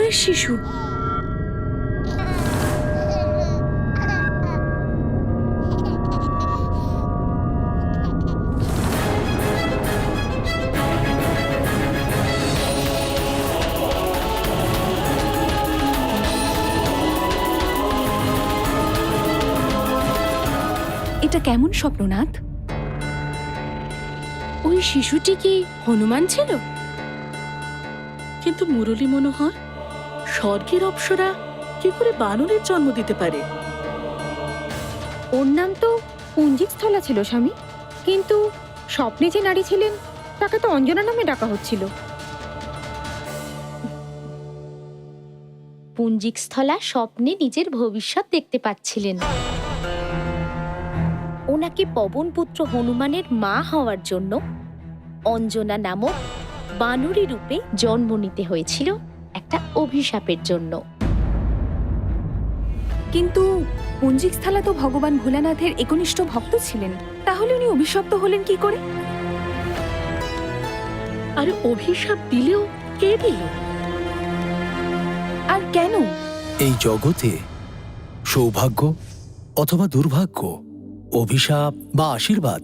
পুত্রের শিশু। এটা কেমন স্বপ্ননাথ? ওই শিশুটি কি হনুমান ছিল? কিন্তু মুরলী মনোহর, স্বর্গের অপ্সরা কি করে বানরের জন্ম দিতে পারে? ওর নাম তো পুঞ্জিকস্থলা ছিল স্বামী, কিন্তু স্বপ্নে যে নারী ছিলেন তাকে তো অঞ্জনা নামে ডাকা হচ্ছিল। পুঞ্জিকস্থলা স্বপ্নে নিজের ভবিষ্যৎ দেখতে পাচ্ছিলেন। ওনাকে পবনপুত্র হনুমানের মা হওয়ার জন্য অঞ্জনা নামক বানরী রূপে জন্ম নিতে হয়েছিল একটা অভিশাপের জন্য। কিন্তু পুঞ্জিকস্থলা তো ভগবান ভোলানাথের একনিষ্ঠ ভক্ত ছিলেন, তাহলে উনি অভিশপ্ত হলেন কি করে? আর অভিশাপ দিলেও কে দিল? আর কেন? এই জগতে সৌভাগ্য অথবা দুর্ভাগ্য, অভিশাপ বা আশীর্বাদ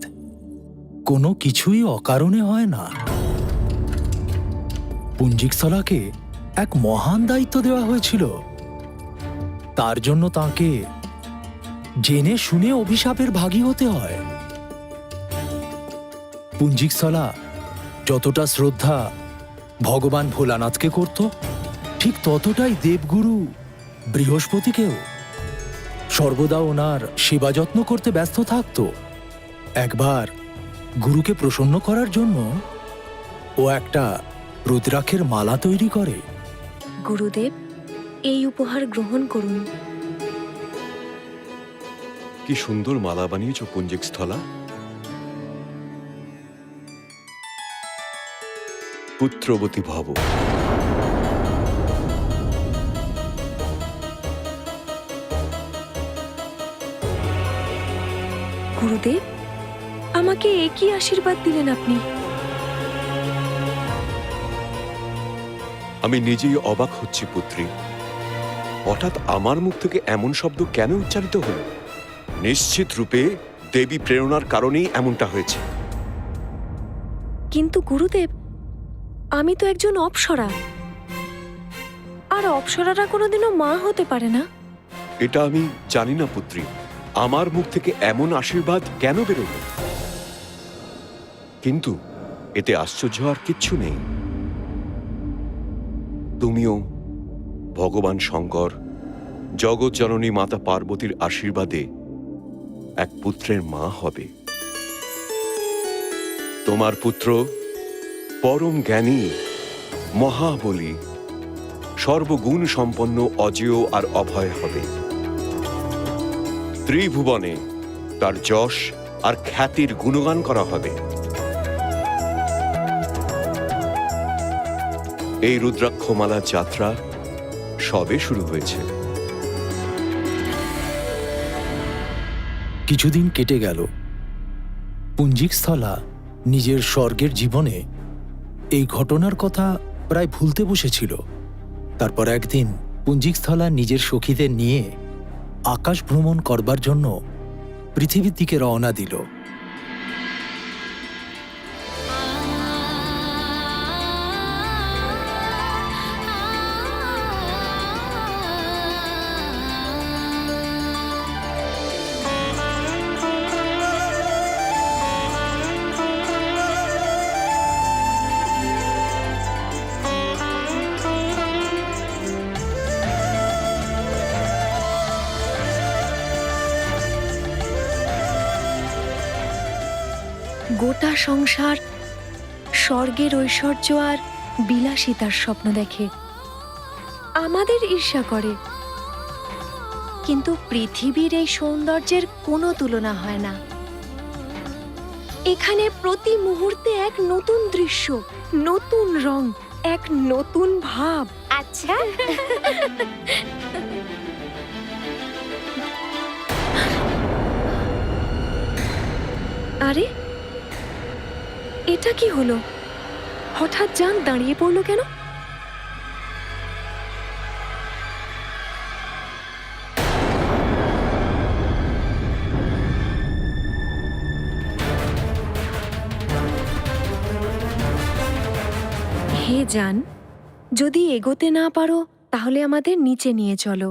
কোনো কিছুই অকারণে হয় না। পুঞ্জিকস্থলাকে এক মহান দায়িত্ব দেওয়া হয়েছিল। তার জন্য তাকে জেনে শুনে অভিশাপের ভাগী হতে হয়। পুঞ্জিকস্থলা যতটা শ্রদ্ধা ভগবান ভোলানাথকে করত, ঠিক ততটাই দেবগুরু বৃহস্পতিকেও। সর্বদা ওনার সেবা যত্ন করতে ব্যস্ত থাকত। একবার গুরুকে প্রসন্ন করার জন্য ও একটা রুদ্রাক্ষের মালা তৈরি করে। গুরুদেব, এই উপহার গ্রহণ করুন। কি সুন্দর মালা বানিয়েছ পুঞ্জিকস্থলা। পুত্রবতী ভব। গুরুদেব, আমাকে একই আশীর্বাদ দিলেন আপনি। আমি নিজেই অবাক হচ্ছি পুত্রী, হঠাৎ আমার মুখ থেকে এমন শব্দ কেন উচ্চারিত হল? নিশ্চিত রূপে দেবী প্রেরণার কারণেই এমনটা হয়েছে। কিন্তু গুরুদেব, আমি তো একজন অপ্সরা, আর অপ্সরারা কোনোদিনও মা হতে পারে না। এটা আমি জানি না পুত্রী, আমার মুখ থেকে এমন আশীর্বাদ কেন বেরোল, কিন্তু এতে আশ্চর্য আর কিচ্ছু নেই। তুমিও ভগবান শঙ্কর, জগৎ জননী মাতা পার্বতীর আশীর্বাদে এক পুত্রের মা হবে। তোমার পুত্র পরম জ্ঞানী, মহাবলী, সর্বগুণ সম্পন্ন, অজেয় আর অভয় হবে। ত্রিভুবনে তার যশ আর খ্যাতির গুণগান করা হবে। এই রুদ্রাক্ষমালা যাত্রা সবে শুরু হয়েছে। কিছুদিন কেটে গেল। পুঞ্জিকস্থলা নিজের স্বর্গের জীবনে এই ঘটনার কথা প্রায় ভুলতে বসেছিল। তারপর একদিন পুঞ্জিকস্থলা নিজের সখীদের নিয়ে আকাশ ভ্রমণ করবার জন্য পৃথিবীর দিকে রওনা দিল। গোটা সংসার স্বর্গের ঐশ্বর্য আর বিলাসিতার স্বপ্ন দেখে, আমাদের ঈর্ষা করে, কিন্তু পৃথিবীর এই সৌন্দর্যের কোনো তুলনা হয় না। এখানে প্রতি মুহূর্তে এক নতুন দৃশ্য, নতুন রং, এক নতুন ভাব। আচ্ছা, আরে, এটা কি হলো? হঠাৎ যান দাঁড়িয়ে পড়লো কেন? যান, যদি এগোতে না পারো তাহলে আমাদের নিচে নিয়ে চলো।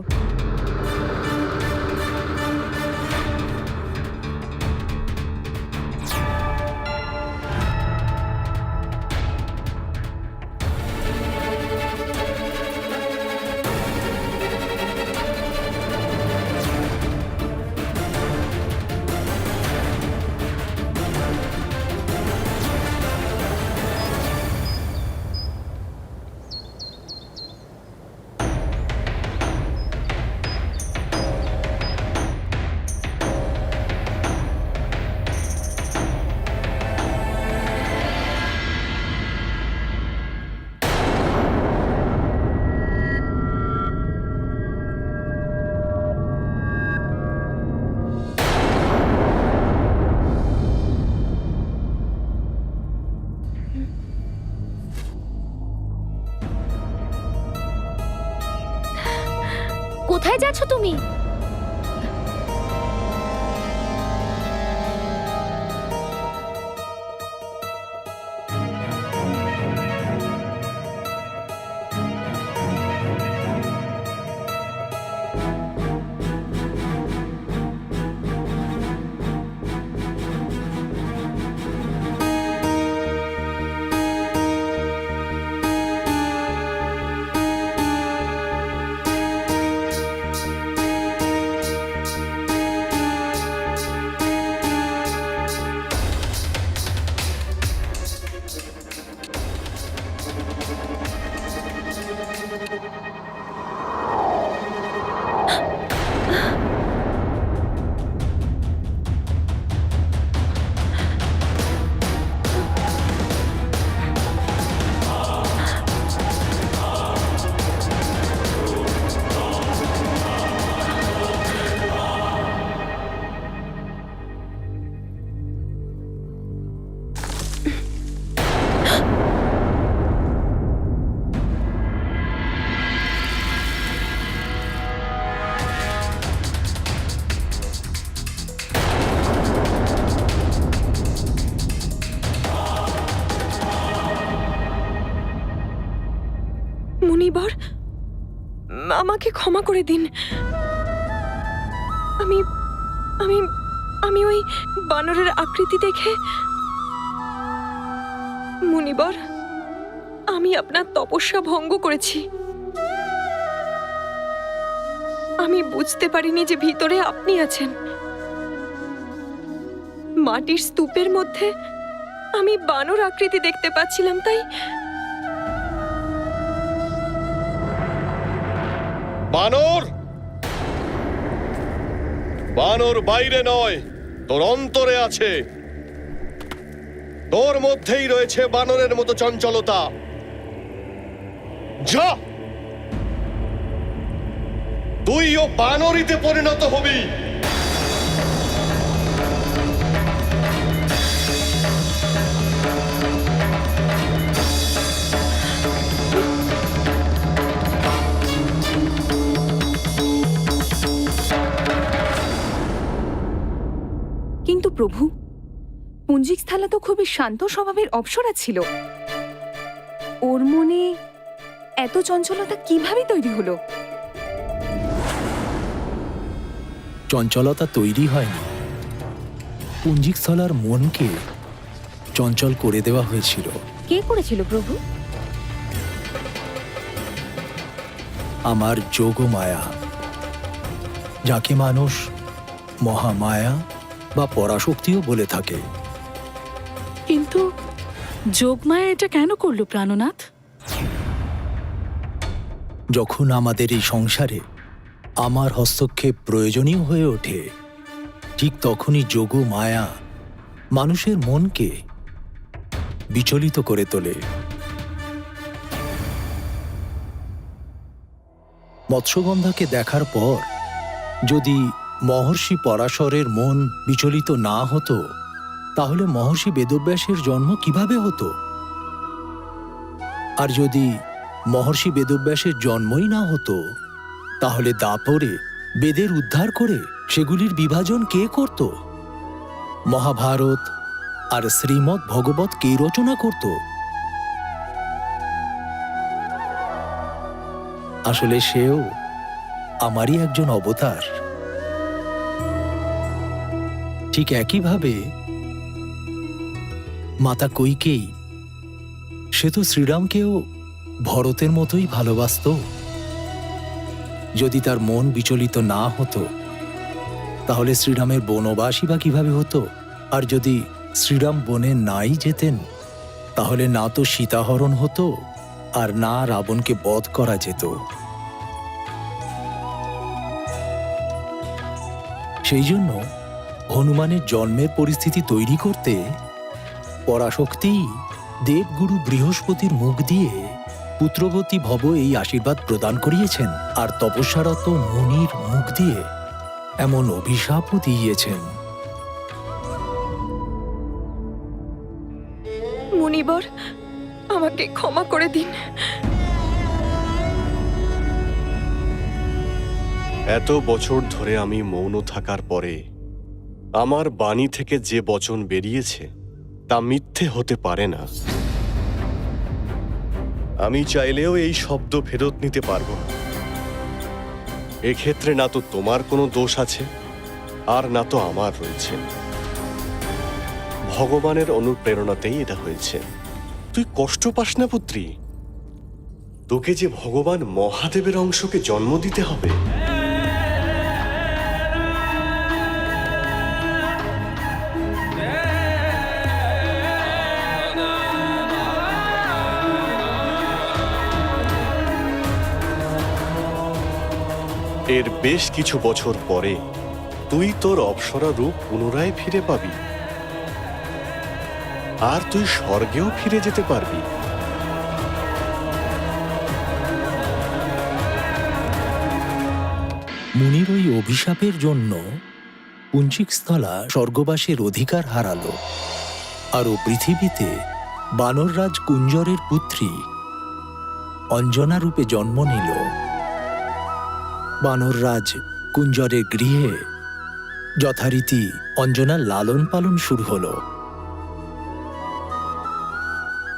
কোথায় যাচ্ছ তুমি? মুনিবর, আমাকে ক্ষমা করে দিন। আমি আমি আমি ওই বানরের আকৃতি দেখে, মুনিবর, আমি আপনার তপস্যা ভঙ্গ করেছি। আমি বুঝতে পারিনি যে ভিতরে আপনি আছেন। মাটির স্তূপের মধ্যে আমি বানর আকৃতি দেখতে পাচ্ছিলাম, তাই বানর, বানর বাইরে নয়, তোর অন্তরে আছে। তোর মধ্যেই রয়েছে বানরের মতো চঞ্চলতা। যা, তুইও বানরিতে পরিণত হবি। কিন্তু প্রভু, পুঞ্জিক স্থলা তো খুবই শান্ত স্বভাবের অপ্সরা ছিল। ওর মনে এত চঞ্চলতা কিভাবে তৈরি হলো? চঞ্চলতা তৈরি হয়নি, পুঞ্জিকস্থলার মনকে চঞ্চল করে দেওয়া হয়েছিল। কে করেছিল প্রভু? আমার যোগমায়া, যাকে মানুষ মহামায়া বা পরাশক্তিও বলে থাকে। কিন্তু যোগমায়া এটা কেন করলো প্রাণনাথ? যখন আমাদের এই সংসারে আমার হস্তক্ষেপ প্রয়োজনীয় হয়ে ওঠে, ঠিক তখনই যোগ মায়া মানুষের মনকে বিচলিত করে তোলে। মৎস্যগন্ধাকে দেখার পর যদি মহর্ষি পরাশরের মন বিচলিত না হতো, তাহলে মহর্ষি বেদব্যাসের জন্ম কিভাবে হতো? আর যদি মহর্ষি বেদব্যাসের জন্মই না হতো, তাহলে দাপরে বেদের উদ্ধার করে সেগুলির বিভাজন কে করত? মহাভারত আর শ্রীমদ্ ভগবত কে রচনা করত? আসলে সেও আমারই একজন অবতার। ঠিক একইভাবে মাতা কৈকেয়ী, সে তো শ্রীরামকেও ভরতের মতোই ভালোবাসত। যদি তার মন বিচলিত না হতো তাহলে শ্রীরামের বনবাসই বা কিভাবে হতো? আর যদি শ্রীরাম বনে নাই যেতেন তাহলে না তো সীতাহরণ হতো আর না রাবণকে বধ করা যেত। সেই জন্য হনুমানের জন্মের পরিস্থিতি তৈরি করতে পরাশক্তি দেবগুরু বৃহস্পতির মুখ দিয়ে পুত্রবতী ভব এই আশীর্বাদ প্রদান করিয়েছেন, আর তপস্যারত মুনির মুখ দিয়ে এমন অভিশাপও দিয়েছেন। মুনিবর, আমাকে ক্ষমা করে দিন। এত বছর ধরে আমি মৌন থাকার পরে আমার বাণী থেকে যে বচন বেরিয়েছে তা মিথ্যে হতে পারে না। আমি চাইলেও এই শব্দ ফেরত নিতে পারবো না। এক্ষেত্রে না তো তোমার কোনো দোষ আছে আর না তো আমার রয়েছে। ভগবানের অনুপ্রেরণাতেই এটা হয়েছে। তুই কষ্ট পাস না পুত্রী, তোকে যে ভগবান মহাদেবের অংশকে জন্ম দিতে হবে। এর বেশ কিছু বছর পরে তুই তোর অপ্সরা রূপ পুনরায় ফিরে পাবি, আর তুই স্বর্গেও ফিরে যেতে পারবি। মুনির ওই অভিশাপের জন্য পুঞ্চিকস্থলা স্বর্গবাসের অধিকার হারালো, আর ও পৃথিবীতে বানররাজ কুঞ্জরের পুত্রী অঞ্জনা রূপে জন্ম নিল। বানররাজ কুঞ্জরের গৃহে যথারীতি অঞ্জনার লালন পালন শুরু হল।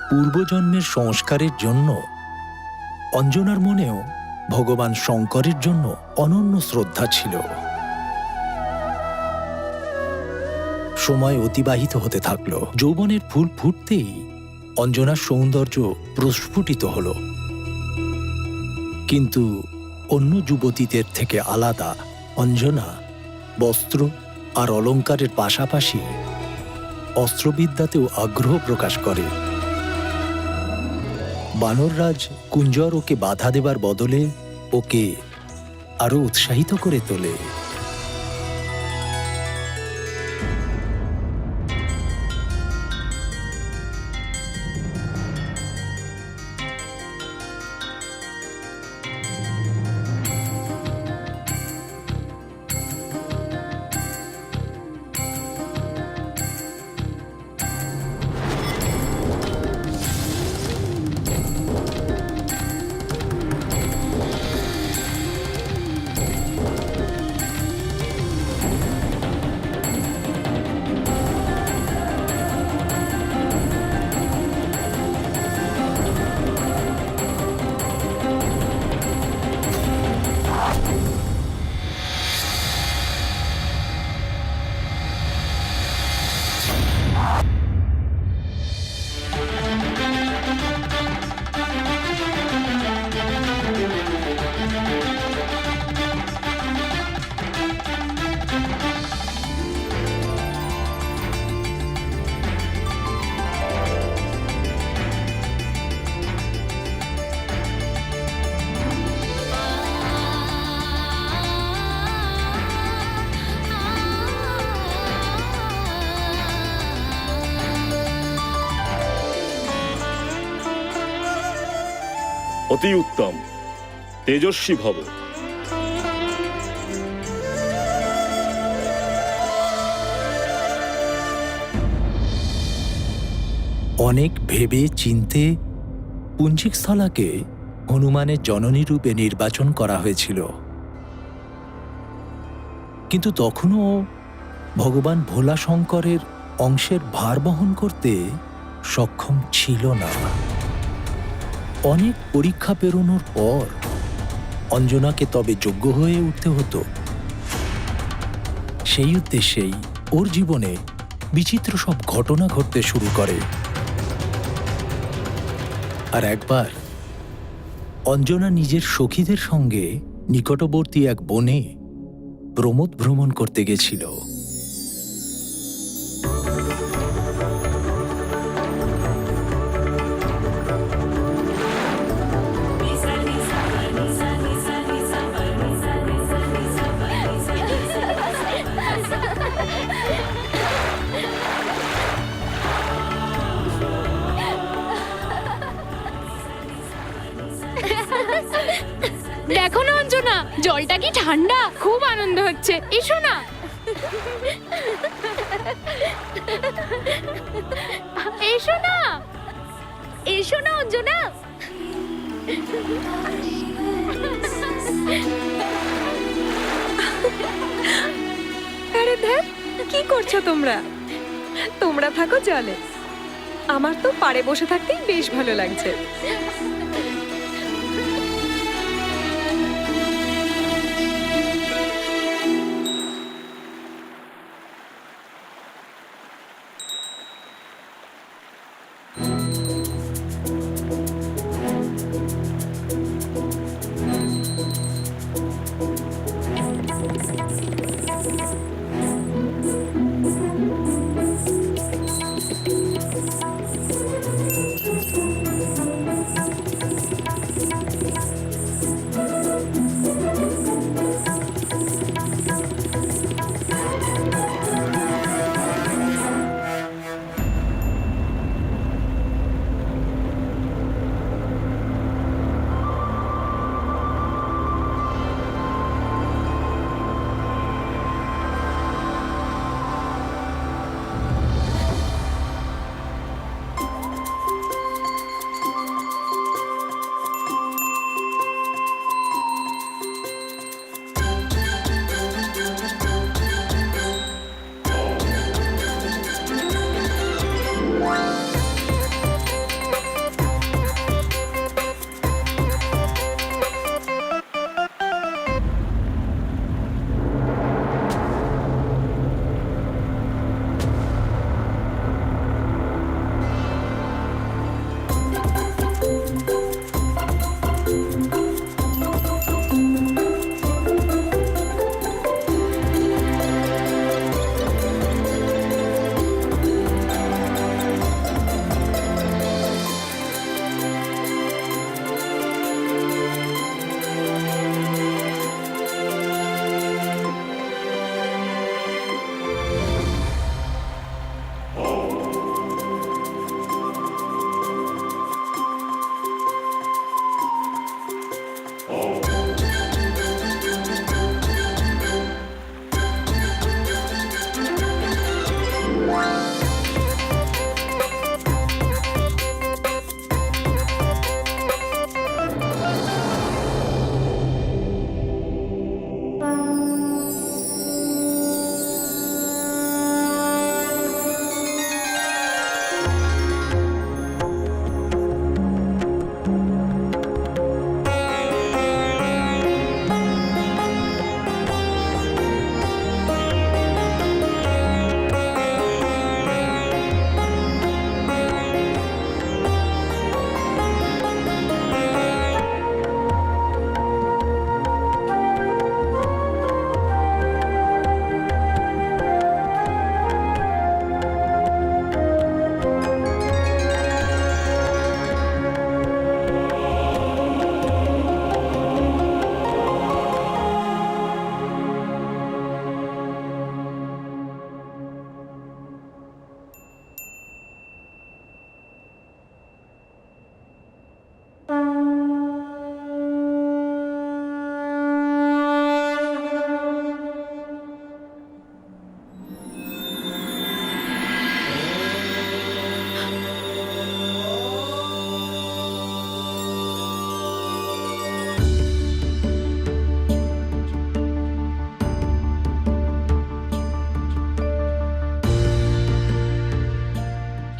পূর্বজন্মের সংস্কারের জন্য অঞ্জনার মনেও ভগবান শঙ্করের জন্য অনন্য শ্রদ্ধা ছিল। সময় অতিবাহিত হতে থাকল। যৌবনের ফুল ফুটতেই অঞ্জনার সৌন্দর্য প্রস্ফুটিত হল। কিন্তু অন্য যুবতীদের থেকে আলাদা অঞ্জনা বস্ত্র আর অলঙ্কারের পাশাপাশি অস্ত্রবিদ্যাতেও আগ্রহ প্রকাশ করে। বানররাজ কুঞ্জর ওকে বাধা দেবার বদলে ওকে আরো উৎসাহিত করে তোলে। অতি উত্তম, তেজস্বী ভব। অনেক ভেবে চিনতে পুঞ্চিকস্থলাকে হনুমানের জননী রূপে নির্বাচন করা হয়েছিল, কিন্তু তখনও ভগবান ভোলা শঙ্করের অংশের ভার বহন করতে সক্ষম ছিল না। অনেক পরীক্ষা পেরোনোর পর অঞ্জনাকে তবে যোগ্য হয়ে উঠতে হতো। সেই উদ্দেশ্যেই ওর জীবনে বিচিত্র সব ঘটনা ঘটতে শুরু করে। আর একবার অঞ্জনা নিজের সখীদের সঙ্গে নিকটবর্তী এক বনে প্রমোদ ভ্রমণ করতে গেছিল। দেখো না অঞ্জনা, জলটা কি ঠান্ডা, খুব আনন্দ হচ্ছে। এসো না। এসো না, এসো না অঞ্জনা। আরে ধ্যান, কি করছো তোমরা? তোমরা থাকো জলে, আমার তো পাড়ে বসে থাকতেই বেশ ভালো লাগছে।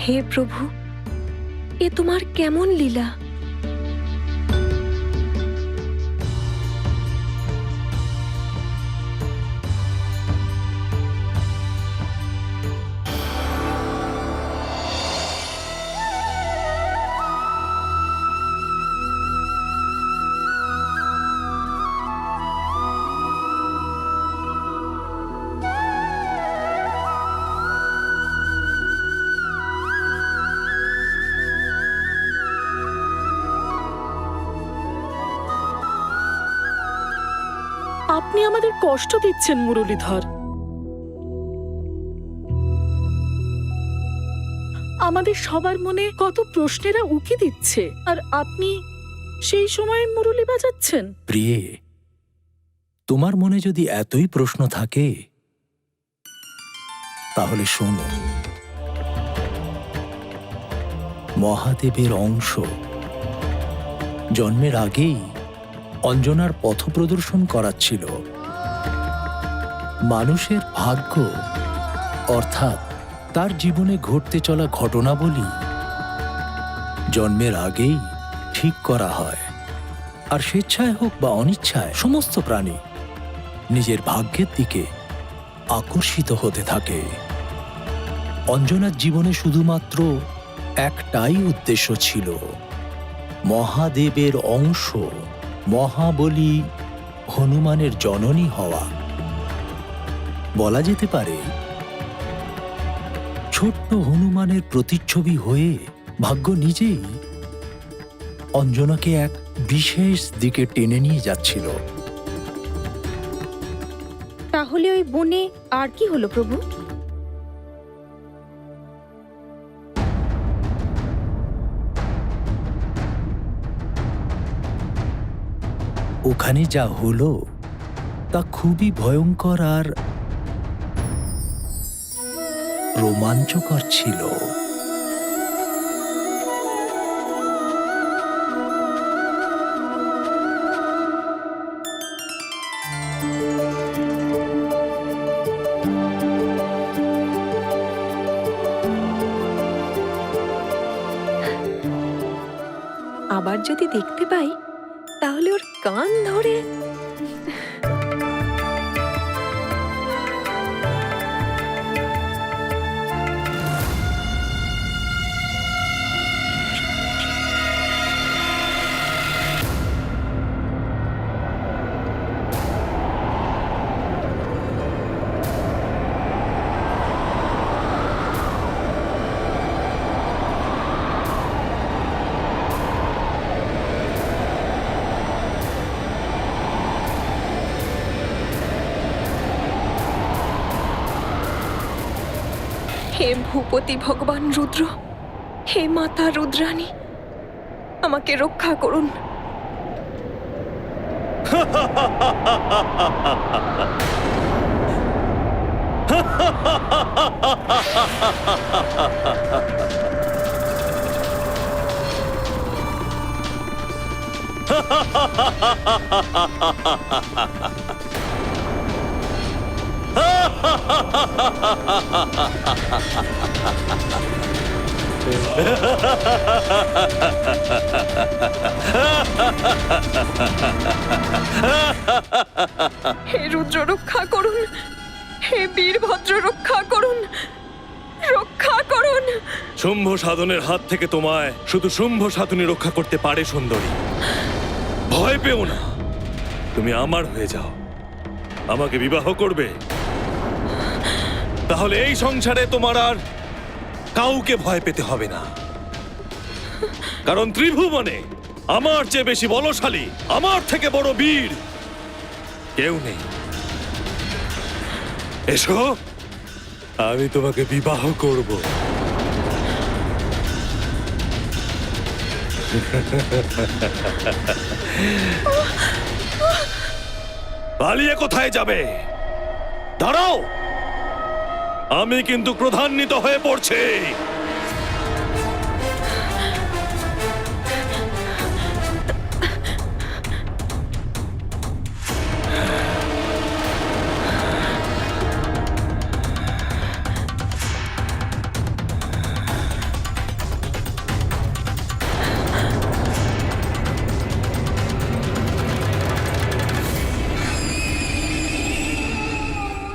হে প্রভু, এ তোমার কেমন লীলা! আপনি আমাদের কষ্ট দিচ্ছেন মুরলীধর। আমাদের সবার মনে কত প্রশ্নেরা উকি দিচ্ছে, আর আপনি সেই সময় মুরলি বাজাচ্ছেন। প্রিয়ে, তোমার মনে যদি এতই প্রশ্ন থাকে তাহলে শোনো। মহাদেবের অংশ জন্মের আগেই অঞ্জনার পথপ্রদর্শন করাচ্ছিল। মানুষের ভাগ্য অর্থাৎ তার জীবনে ঘটতে চলা ঘটনাবলী জন্মের আগেই ঠিক করা হয়, আর স্বেচ্ছায় হোক বা অনিচ্ছায় সমস্ত প্রাণী নিজের ভাগ্যের দিকে আকর্ষিত হতে থাকে। অঞ্জনার জীবনে শুধুমাত্র একটাই উদ্দেশ্য ছিল, মহাদেবের অংশ মহাবলী হনুমানের জননী হওয়া। বলা যেতে পারে ছোট্ট হনুমানের প্রতিচ্ছবি হয়ে ভাগ্য নিজেই অঞ্জনাকে এক বিশেষ দিকে টেনে নিয়ে যাচ্ছিল। তাহলে ওই বনে আর কি হলো প্রভু? ওখানে যা হলো তা খুবই ভয়ঙ্কর আর রোমাঞ্চকর ছিল। আবার যদি দেখতে পাই তাহলে ওর কান ধরে হে ভূপতি ভগবান রুদ্র, হে মাতা রুদ্রাণী, আমাকে রক্ষা করুন। হে রুদ্র রক্ষা করুন, হে বীরভদ্র রক্ষা করুন, রক্ষা করুন। শুম্ভ সাধনের হাত থেকে তোমায় শুধু শুম্ভ সাধনী রক্ষা করতে পারে সুন্দরী। ভয় পেও না, তুমি আমার হয়ে যাও, আমাকে বিবাহ করবে, তাহলে এই সংসারে তোমার আর কাউকে ভয় পেতে হবে না। কারণ ত্রিভুবনে আমার চেয়ে বেশি বলশালী, আমার থেকে বড় বীর কেউ নেই। এসো, আমি তোমাকে বিবাহ করব। পালিয়ে কোথায় যাবে? দাঁড়াও, আমি কিন্তু ক্রোধান্বিত হয়ে পড়ছি।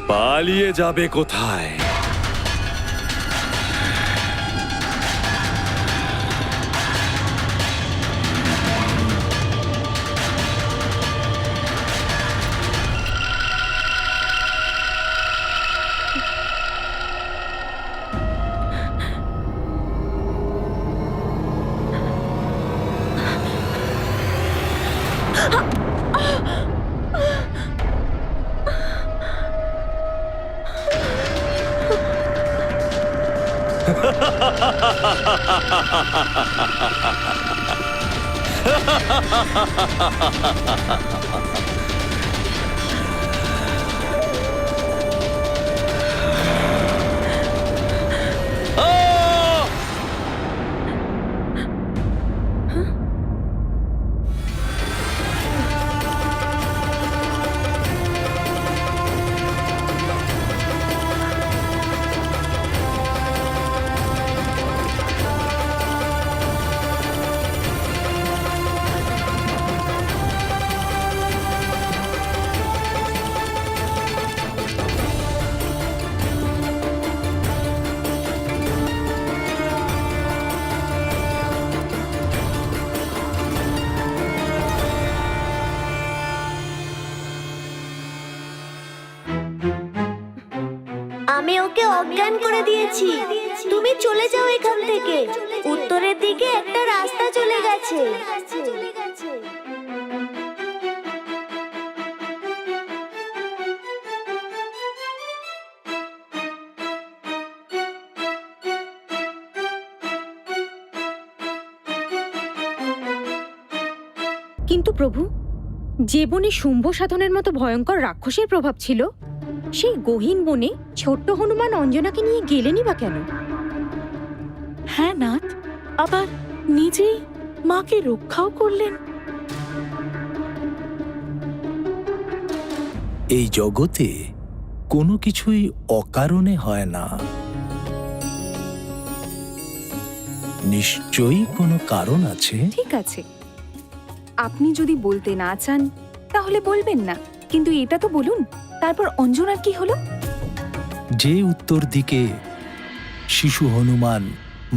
পালিয়ে যাবে কোথায়? আমি ওকে অজ্ঞান করে দিয়েছি। তুমি চলে যাও এখান থেকে। উত্তরের দিকে একটা রাস্তা চলে গেছে। কিন্তু প্রভু, যে বনে শুম্ভ সাধনের মতো ভয়ঙ্কর রাক্ষসের প্রভাব ছিল, সেই গহীন বনে ছোট্ট হনুমান অঞ্জনাকে নিয়ে গেলেনই বা কেন? হ্যাঁ নাথ, আবার নিজেই মাকে রক্ষাও করলেন। এই জগতে কোনো কিছুই অকারণে হয় না, নিশ্চয়ই কোনো কারণ আছে। ঠিক আছে, আপনি যদি বলতে না চান তাহলে বলবেন না, কিন্তু এটা তো বলুন, তারপর অঞ্জনার কি হলো? যে উত্তর দিকে শিশু হনুমান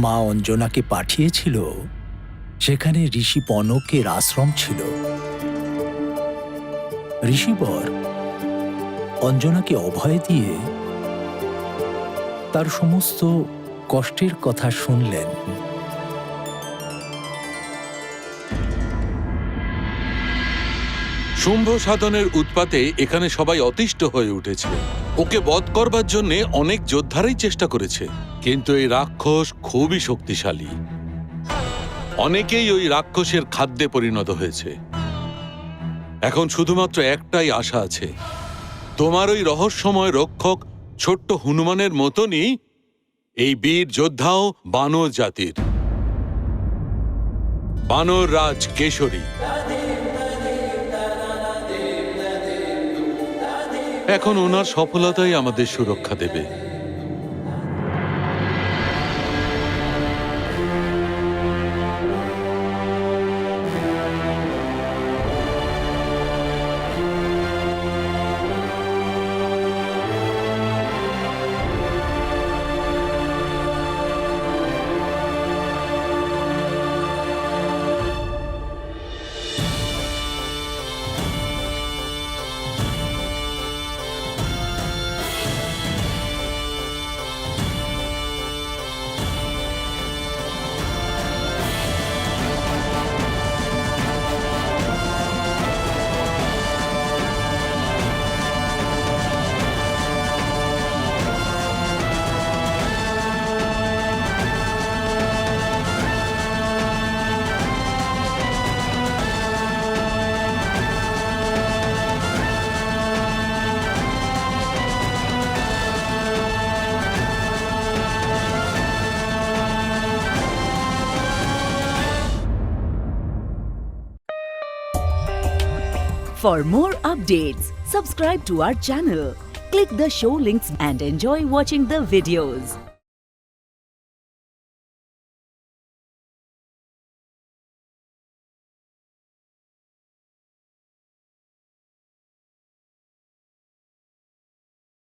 মা অঞ্জনাকে পাঠিয়েছিল, সেখানে ঋষি পনকের আশ্রম ছিল। ঋষিবর অঞ্জনাকে অভয় দিয়ে তার সমস্ত কষ্টের কথা শুনলেন। শুম্ভ সাধনের উৎপাতে এখানে সবাই অতিষ্ঠ হয়ে উঠেছে। ওকে বধ করবার জন্য অনেক যোদ্ধারাই চেষ্টা করেছে, কিন্তু এই রাক্ষস খুবই শক্তিশালী। অনেকেই ওই রাক্ষসের খাদ্যে পরিণত হয়েছে। এখন শুধুমাত্র একটাই আশা আছে, তোমার ওই রহস্যময় রক্ষক ছোট্ট হনুমানের মতনই এই বীর যোদ্ধাও বানর জাতির, বানর রাজ কেশরী। এখন ওনার সফলতাই আমাদের সুরক্ষা দেবে। For more updates, subscribe to our channel, click the show links and enjoy watching the videos.